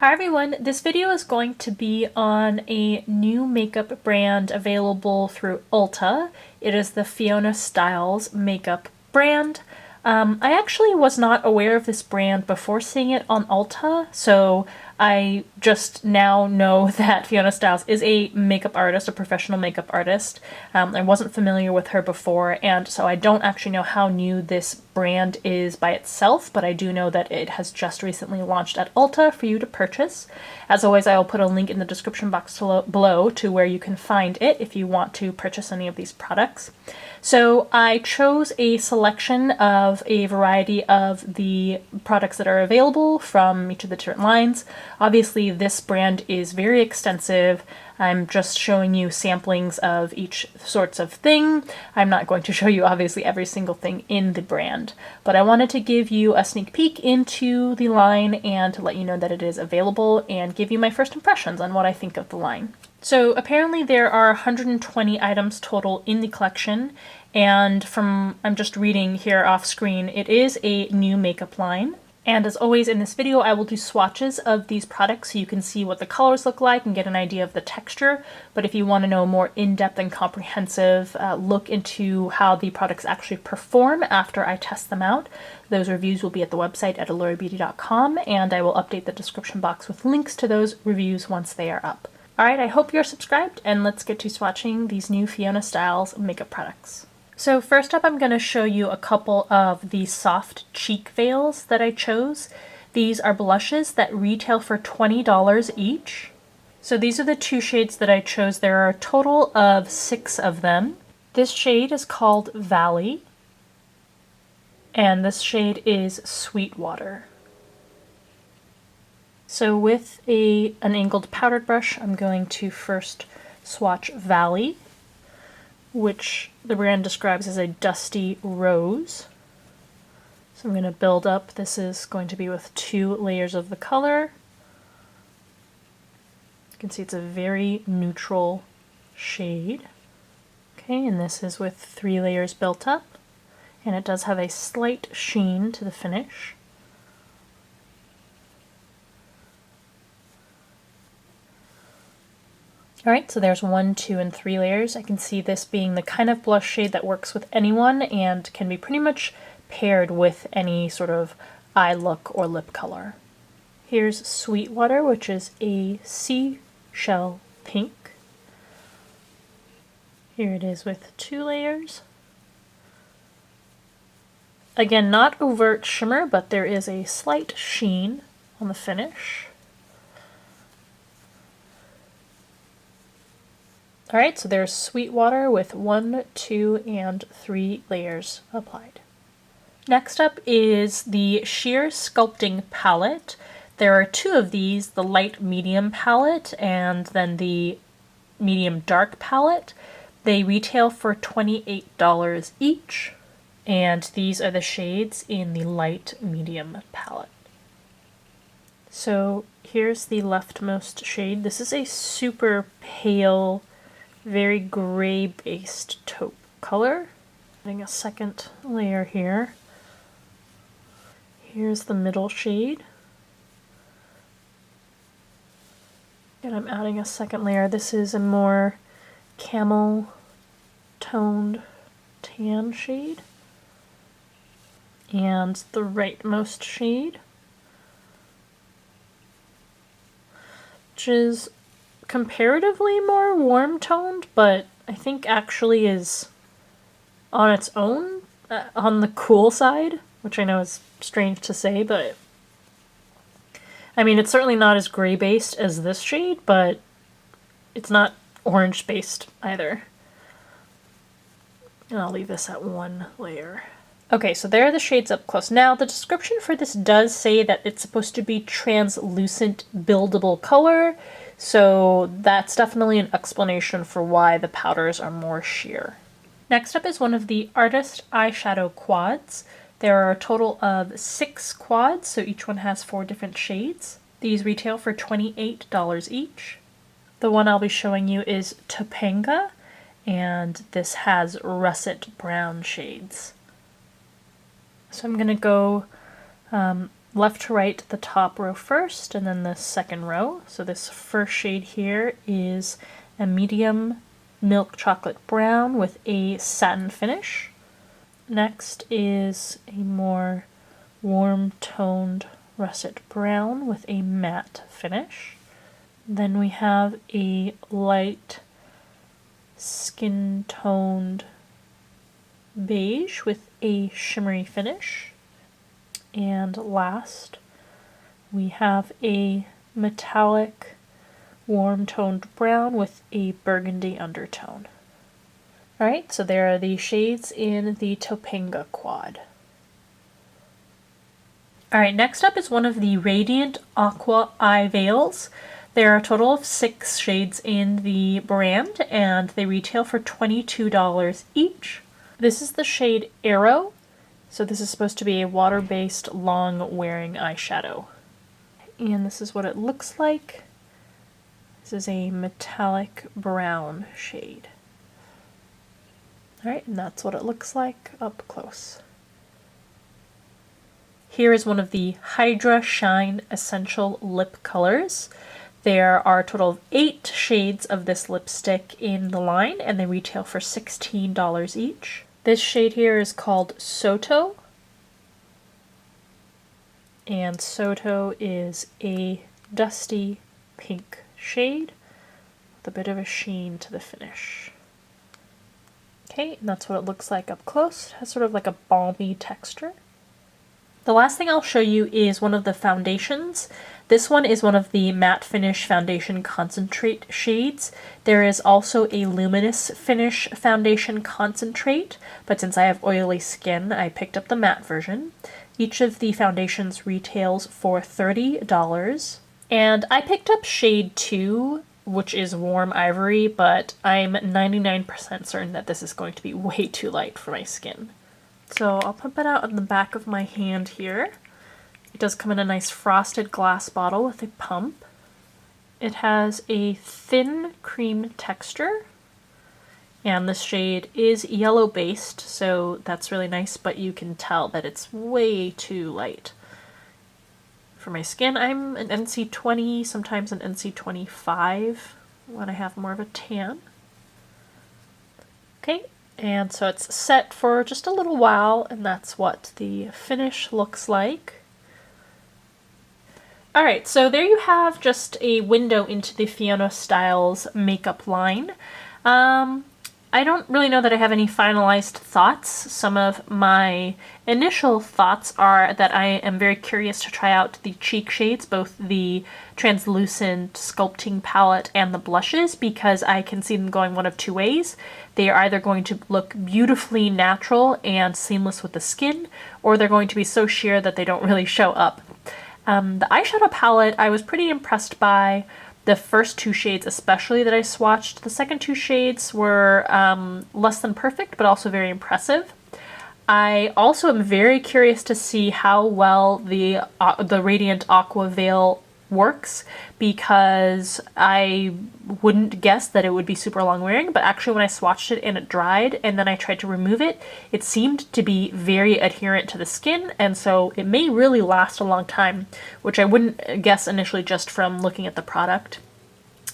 Hi everyone, this video is going to be on a new makeup brand available through ULTA. It is the Fiona Stiles makeup brand. I actually was not aware of this brand before seeing it on ULTA, so I just now know that Fiona Stiles is a makeup artist, a professional makeup artist. I wasn't familiar with her before, and so I don't actually know how new this brand is by itself, but I do know that it has just recently launched at ULTA for you to purchase. As always, I will put a link in the description box below to where you can find it if you want to purchase any of these products. So I chose a selection of a variety of the products that are available from each of the different lines. Obviously, this brand is very extensive. I'm just showing you samplings of each sorts of thing. I'm not going to show you obviously every single thing in the brand, but I wanted to give you a sneak peek into the line and to let you know that it is available and give you my first impressions on what I think of the line. So apparently there are 120 items total in the collection, and I'm just reading here off screen, it is a new makeup line. And as always in this video, I will do swatches of these products so you can see what the colors look like and get an idea of the texture. But if you want to know a more in-depth and comprehensive look into how the products actually perform after I test them out, those reviews will be at the website at allurabeauty.com, and I will update the description box with links to those reviews once they are up. Alright, I hope you're subscribed, and let's get to swatching these new Fiona Stiles makeup products. So first up, I'm going to show you a couple of the soft cheek veils that I chose. These are blushes that retail for $20 each. So these are the two shades that I chose. There are a total of 6 of them. This shade is called Valley, and this shade is Sweetwater. So with an angled powdered brush, I'm going to first swatch Valley, which the brand describes as a dusty rose. So I'm going to build up. This is going to be with 2 layers of the color. You can see it's a very neutral shade. Okay, and this is with 3 layers built up, and it does have a slight sheen to the finish. Alright, so there's 1, 2, and 3 layers. I can see this being the kind of blush shade that works with anyone and can be pretty much paired with any sort of eye look or lip color. Here's Sweetwater, which is a seashell pink. Here it is with 2 layers. Again, not overt shimmer, but there is a slight sheen on the finish. Alright, so there's Sweetwater with 1, 2, and 3 layers applied. Next up is the Sheer Sculpting Palette. There are 2 of these, the light medium palette and then the medium dark palette. They retail for $28 each, and these are the shades in the light medium palette. So here's the leftmost shade. This is a super pale, very gray-based taupe color. Adding a second layer here. Here's the middle shade. And I'm adding a second layer. This is a more camel toned tan shade. And the rightmost shade, which is comparatively more warm toned, but I think actually is on its own on the cool side, which I know is strange to say, but I mean, it's certainly not as gray based as this shade, but it's not orange based either. And I'll leave this at 1 layer. Okay, so there are the shades up close. Now, the description for this does say that it's supposed to be translucent buildable color, so that's definitely an explanation for why the powders are more sheer. Next up is one of the Artist Eyeshadow Quads. There are a total of 6 quads, so each one has 4 different shades. These retail for $28 each. The one I'll be showing you is Topanga, and this has russet brown shades. So I'm going to go left to right, the top row first, and then the second row. So this first shade here is a medium milk chocolate brown with a satin finish. Next is a more warm toned russet brown with a matte finish. Then we have a light skin toned beige with a shimmery finish. And last, we have a metallic warm toned brown with a burgundy undertone. Alright, so there are the shades in the Topanga quad. Alright, next up is one of the Radiant Aqua Eye Veils. There are a total of 6 shades in the brand, and they retail for $22 each. This is the shade Aero. So this is supposed to be a water-based, long-wearing eyeshadow. And this is what it looks like. This is a metallic brown shade. Alright, and that's what it looks like up close. Here is one of the Hydra Shine Essential Lip Colors. There are a total of 8 shades of this lipstick in the line, and they retail for $16 each. This shade here is called Soto, and Soto is a dusty pink shade with a bit of a sheen to the finish. Okay, and that's what it looks like up close. It has sort of like a balmy texture. The last thing I'll show you is one of the foundations. This one is one of the matte finish foundation concentrate shades. There is also a luminous finish foundation concentrate, but since I have oily skin, I picked up the matte version. Each of the foundations retails for $30, and I picked up shade 2, which is warm ivory, but I'm 99% certain that this is going to be way too light for my skin. So I'll put that out on the back of my hand here. It does come in a nice frosted glass bottle with a pump. It has a thin cream texture, and this shade is yellow based, so that's really nice, but you can tell that it's way too light. For my skin, I'm an NC20, sometimes an NC25 when I have more of a tan. Okay. And so it's set for just a little while, and that's what the finish looks like. Alright, so there you have just a window into the Fiona Stiles makeup line. I don't really know that I have any finalized thoughts. Some of my initial thoughts are that I am very curious to try out the cheek shades, both the translucent sculpting palette and the blushes, because I can see them going one of two ways. They are either going to look beautifully natural and seamless with the skin, or they're going to be so sheer that they don't really show up. The eyeshadow palette I was pretty impressed by. The first 2 shades especially that I swatched. The second 2 shades were less than perfect, but also very impressive. I also am very curious to see how well the Radiant Aqua Veil works, because I wouldn't guess that it would be super long wearing, but actually when I swatched it and it dried and then I tried to remove it, it seemed to be very adherent to the skin, and so it may really last a long time, which I wouldn't guess initially just from looking at the product.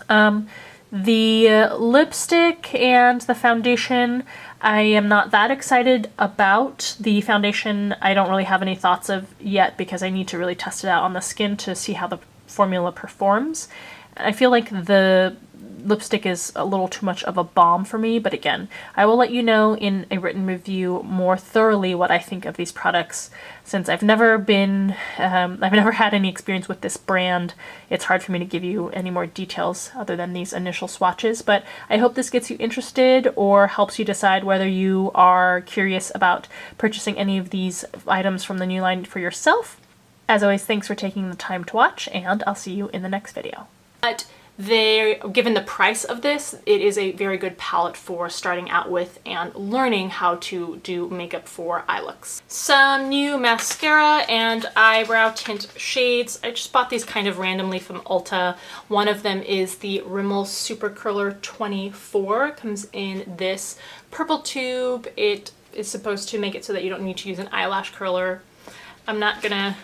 The lipstick and the foundation, I am not that excited about. The foundation I don't really have any thoughts of yet because I need to really test it out on the skin to see how the formula performs. I feel like the lipstick is a little too much of a balm for me, but again, I will let you know in a written review more thoroughly what I think of these products. Since I've never had any experience with this brand, it's hard for me to give you any more details other than these initial swatches, but I hope this gets you interested or helps you decide whether you are curious about purchasing any of these items from the new line for yourself. As always, thanks for taking the time to watch, and I'll see you in the next video. But given the price of this, it is a very good palette for starting out with and learning how to do makeup for eye looks. Some new mascara and eyebrow tint shades. I just bought these kind of randomly from Ulta. One of them is the Rimmel Super Curler 24. It comes in this purple tube. It is supposed to make it so that you don't need to use an eyelash curler. I'm not gonna